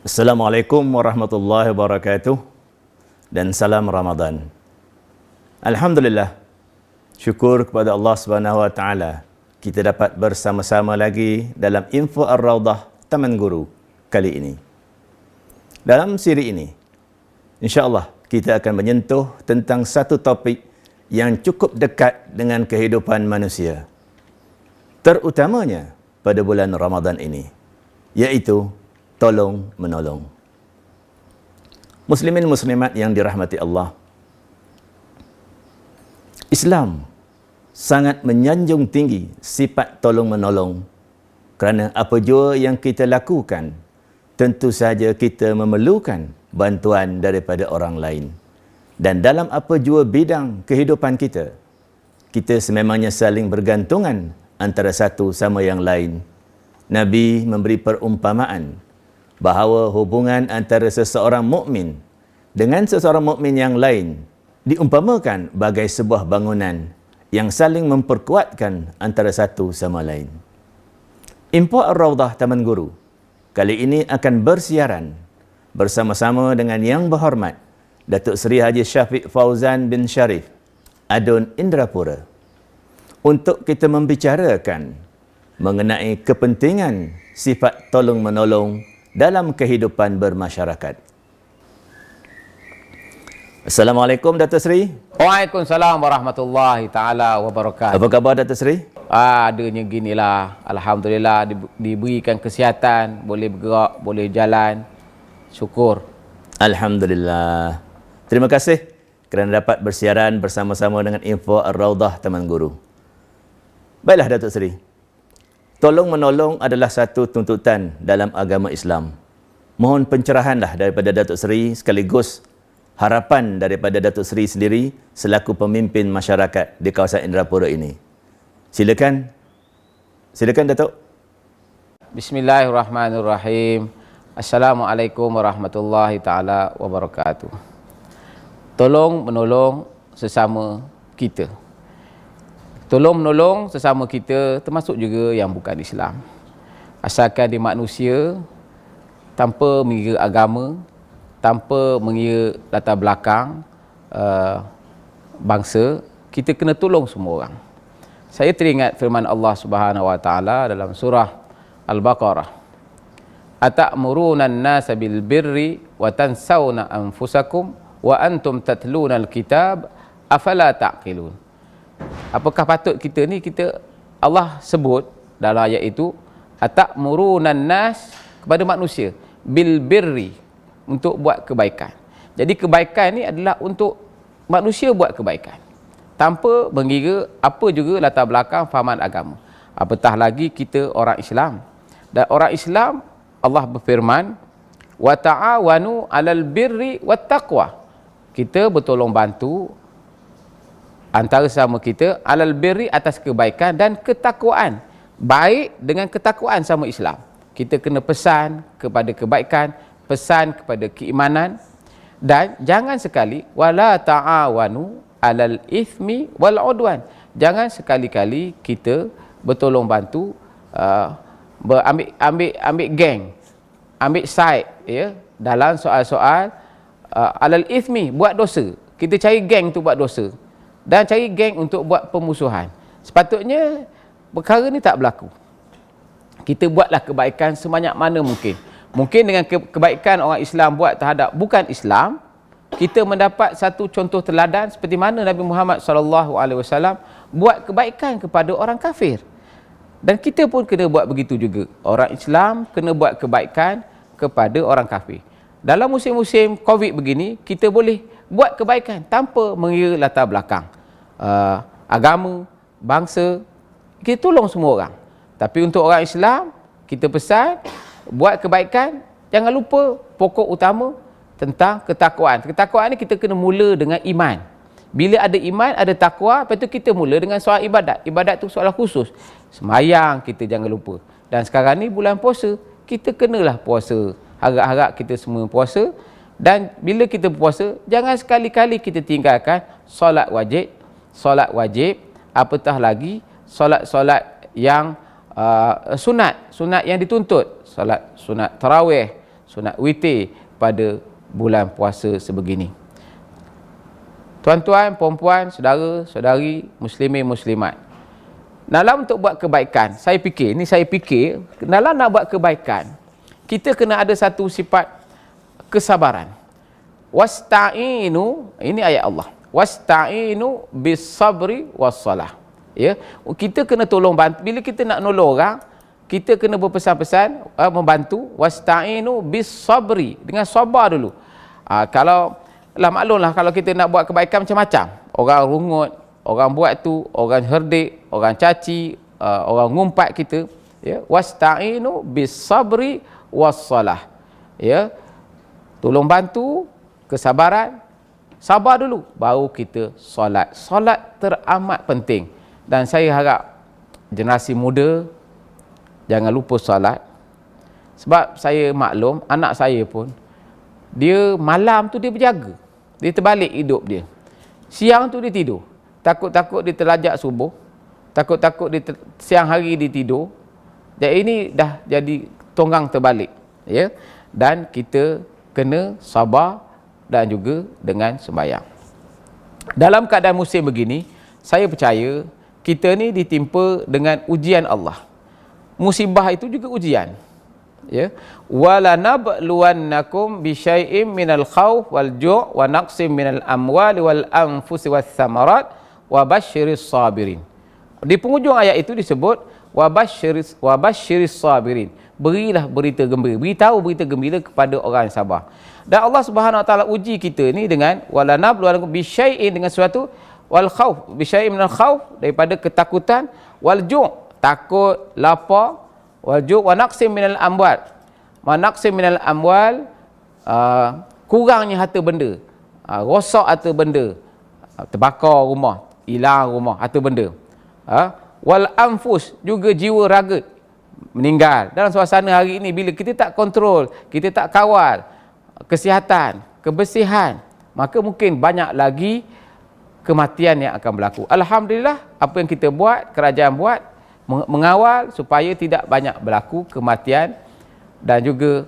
Assalamualaikum warahmatullahi wabarakatuh dan salam Ramadan. Alhamdulillah, syukur kepada Allah Subhanahu wa taala kita dapat bersama-sama lagi dalam Info Ar-Rawdah Taman Guru kali ini. Dalam siri ini, insya-Allah kita akan menyentuh tentang satu topik yang cukup dekat dengan kehidupan manusia, terutamanya pada bulan Ramadan ini, iaitu tolong menolong. Muslimin muslimat yang dirahmati Allah, Islam sangat menyanjung tinggi sifat tolong menolong, kerana apa jua yang kita lakukan, tentu saja kita memerlukan bantuan daripada orang lain. Dan dalam apa jua bidang kehidupan kita, kita sememangnya saling bergantungan antara satu sama yang lain. Nabi memberi perumpamaan bahawa hubungan antara seseorang mukmin dengan seseorang mukmin yang lain diumpamakan bagai sebuah bangunan yang saling memperkuatkan antara satu sama lain. Info Ar-Rawdah Taman Guru kali ini akan bersiaran bersama-sama dengan Yang Berhormat Datuk Seri Haji Syafiq Fauzan bin Sharif, Adun Indrapura, untuk kita membicarakan mengenai kepentingan sifat tolong menolong dalam kehidupan bermasyarakat. Assalamualaikum Datuk Seri. Waalaikumsalam warahmatullahi taala wabarakatuh. Apa khabar Datuk Seri? Adanya ginilah, alhamdulillah diberikan kesihatan, boleh bergerak, boleh jalan. Syukur. Alhamdulillah. Terima kasih kerana dapat bersiaran bersama-sama dengan Info Ar-Rawdah Taman Guru. Baiklah Datuk Seri, tolong menolong adalah satu tuntutan dalam agama Islam. Mohon pencerahanlah daripada Datuk Seri sekaligus harapan daripada Datuk Seri sendiri selaku pemimpin masyarakat di kawasan Indrapura ini. Silakan. Silakan Datuk. Bismillahirrahmanirrahim. Assalamualaikum warahmatullahi taala wabarakatuh. Tolong menolong sesama kita. Tolong menolong sesama kita termasuk juga yang bukan Islam. Asalkan dia manusia, tanpa mengira agama, tanpa mengira latar belakang bangsa, kita kena tolong semua orang. Saya teringat firman Allah Subhanahu wa taala dalam surah Al-Baqarah. Atamuruna an-nasa bil birri wa tansawna anfusakum wa antum tatluna al-kitab afala taqilun. Apakah patut kita ni, Allah sebut dalam ayat itu atamuruna an-nas, kepada manusia, bil birri, untuk buat kebaikan. Jadi kebaikan ni adalah untuk manusia buat kebaikan tanpa mengira apa juga latar belakang fahaman agama. Apatah lagi kita orang Islam. Dan orang Islam, Allah berfirman, wa ta'awanu 'alal birri wat taqwa. Kita bertolong bantu antara sama kita, alal birri, atas kebaikan dan ketakwaan. Baik dengan ketakwaan sama Islam. Kita kena pesan kepada kebaikan, pesan kepada keimanan, dan jangan sekali wala ta'awanu alal ithmi wal udwan. Jangan sekali-kali kita bertolong bantu ambil geng, ambil side, ya, dalam soal-soal alal ithmi, buat dosa. Kita cari geng tu buat dosa, dan cari geng untuk buat pemusuhan. Sepatutnya perkara ni tak berlaku. Kita buatlah kebaikan sebanyak mana mungkin. Mungkin dengan kebaikan orang Islam buat terhadap bukan Islam, kita mendapat satu contoh teladan seperti mana Nabi Muhammad SAW buat kebaikan kepada orang kafir. Dan kita pun kena buat begitu juga. Orang Islam kena buat kebaikan kepada orang kafir. Dalam musim-musim Covid begini, kita boleh buat kebaikan tanpa mengira latar belakang agama, bangsa. Kita tolong semua orang. Tapi untuk orang Islam, kita pesan buat kebaikan, jangan lupa pokok utama tentang ketakwaan. Ketakwaan ni kita kena mula dengan iman. Bila ada iman, ada takwa, lepas tu kita mula dengan soal ibadat. Ibadat tu soal khusus. Semayang kita jangan lupa. Dan sekarang ni bulan puasa, kita kenalah puasa. Harap-harap kita semua puasa. Dan bila kita puasa, jangan sekali-kali kita tinggalkan solat wajib, apatah lagi solat yang sunat yang dituntut, sunat tarawih, sunat witir pada bulan puasa sebegini. Tuan-tuan, puan-puan, saudara-saudari, muslimin, muslimat. Dalam untuk buat kebaikan, saya fikir, dalam nak buat kebaikan, kita kena ada satu sifat kesabaran. Wasta'inu, ini ayat Allah. Wasta'inu bis sabri wassalah. Ya, kita kena tolong bantu. Bila kita nak nolong orang, kita kena berpesan-pesan, membantu. Wasta'inu bis sabri, dengan sabar dulu. Kalau lah maklumlah, kalau kita nak buat kebaikan macam-macam. Orang rungut, orang buat tu, orang herdik, orang caci, orang ngumpat kita. Ya, wasta'inu bis sabri wassalah. Ya, tolong bantu, kesabaran, sabar dulu, baru kita solat. Solat teramat penting. Dan saya harap generasi muda jangan lupa solat. Sebab saya maklum, anak saya pun, dia malam tu dia berjaga. Dia terbalik hidup dia. Siang tu dia tidur. Takut-takut dia terlajak subuh. Takut-takut dia siang hari dia tidur. Dan ini dah jadi tonggang terbalik. Ya? Dan kita kena sabar dan juga dengan sembahyang. Dalam keadaan musim begini, saya percaya kita ni ditimpa dengan ujian Allah. Musibah itu juga ujian. Ya, wala nabluwannakum bisyai'im minal khauf wal ju' wa naqsim minal amwali wal anfusi was samarat wa basyiris sabirin. Di penghujung ayat itu disebut wa basyiris sabirin. Berilah berita gembira, beritahu berita gembira kepada orang yang sabar. Dan Allah Subhanahu wa taala uji kita ni dengan wala nabluwannakum bisyai'in, dengan sesuatu, wal khauf, bisyai'in minal khauf, daripada ketakutan, wal ju', takut, lapar, wal ju' wa naqsim minal amwal, wa naqsim minal amwal, kurangnya harta benda, rosak harta benda, terbakar rumah, hilang rumah, harta benda, wal anfus, juga jiwa raga meninggal. Dalam suasana hari ini, bila kita tak kontrol, kita tak kawal kesihatan, kebersihan, maka mungkin banyak lagi kematian yang akan berlaku. Alhamdulillah, apa yang kita buat, kerajaan buat, mengawal supaya tidak banyak berlaku kematian dan juga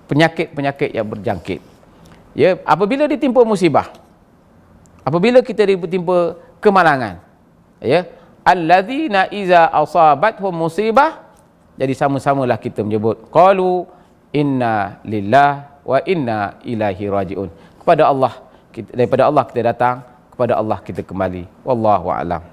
penyakit-penyakit yang berjangkit. Ya, apabila ditimpa musibah, apabila kita ditimpa kemalangan, ya, alladzina iza asabathum musibah, jadi sama-samalah kita menyebut qalu inna lillahi wa inna ilaihi rajiun. Kepada Allah, daripada Allah kita datang, kepada Allah kita kembali. Wallahu a'lam.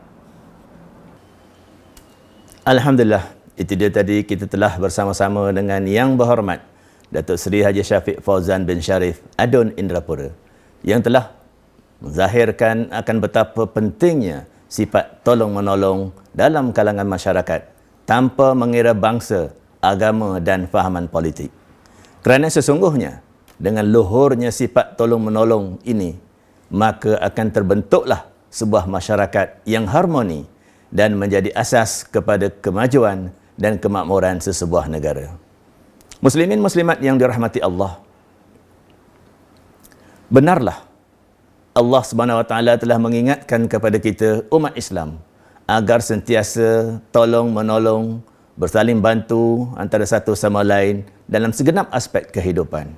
Alhamdulillah, itu dia tadi kita telah bersama-sama dengan Yang Berhormat Datuk Seri Haji Syafiq Fauzan bin Sharif Adun Indrapura, yang telah menzahirkan akan betapa pentingnya sifat tolong-menolong dalam kalangan masyarakat tanpa mengira bangsa, agama dan fahaman politik. Kerana sesungguhnya dengan luhurnya sifat tolong-menolong ini, maka akan terbentuklah sebuah masyarakat yang harmoni dan menjadi asas kepada kemajuan dan kemakmuran sesebuah negara. Muslimin muslimat yang dirahmati Allah, benarlah Allah Subhanahu Wa Taala telah mengingatkan kepada kita umat Islam agar sentiasa tolong menolong, bersaling bantu antara satu sama lain dalam segenap aspek kehidupan.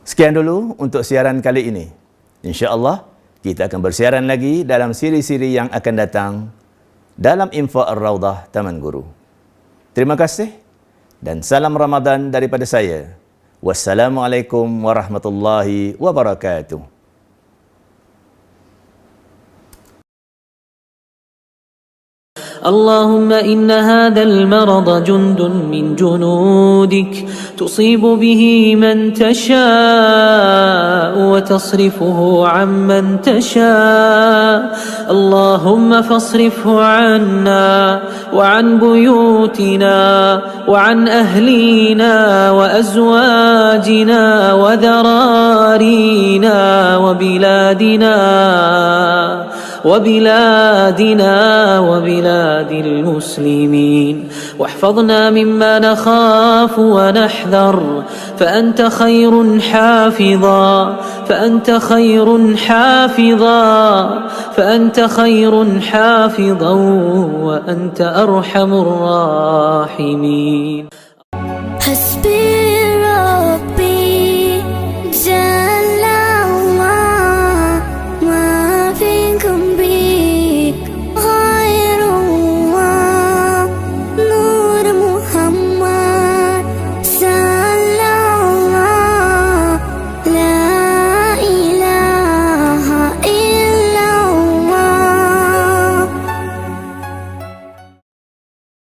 Sekian dulu untuk siaran kali ini. Insya-Allah kita akan bersiaran lagi dalam siri-siri yang akan datang dalam Info Ar-Rawdah Taman Guru. Terima kasih dan salam Ramadan daripada saya. Wassalamualaikum warahmatullahi wabarakatuh. اللهم إن هذا المرض جند من جنودك تصيب به من تشاء وتصرفه عمن تشاء اللهم فاصرفه عنا وعن بيوتنا وعن أهلينا وأزواجنا وذرارينا وبلاد المسلمين واحفظنا مما نخاف ونحذر فأنت خير حافظا فأنت خير حافظا وأنت أرحم الراحمين. حسبي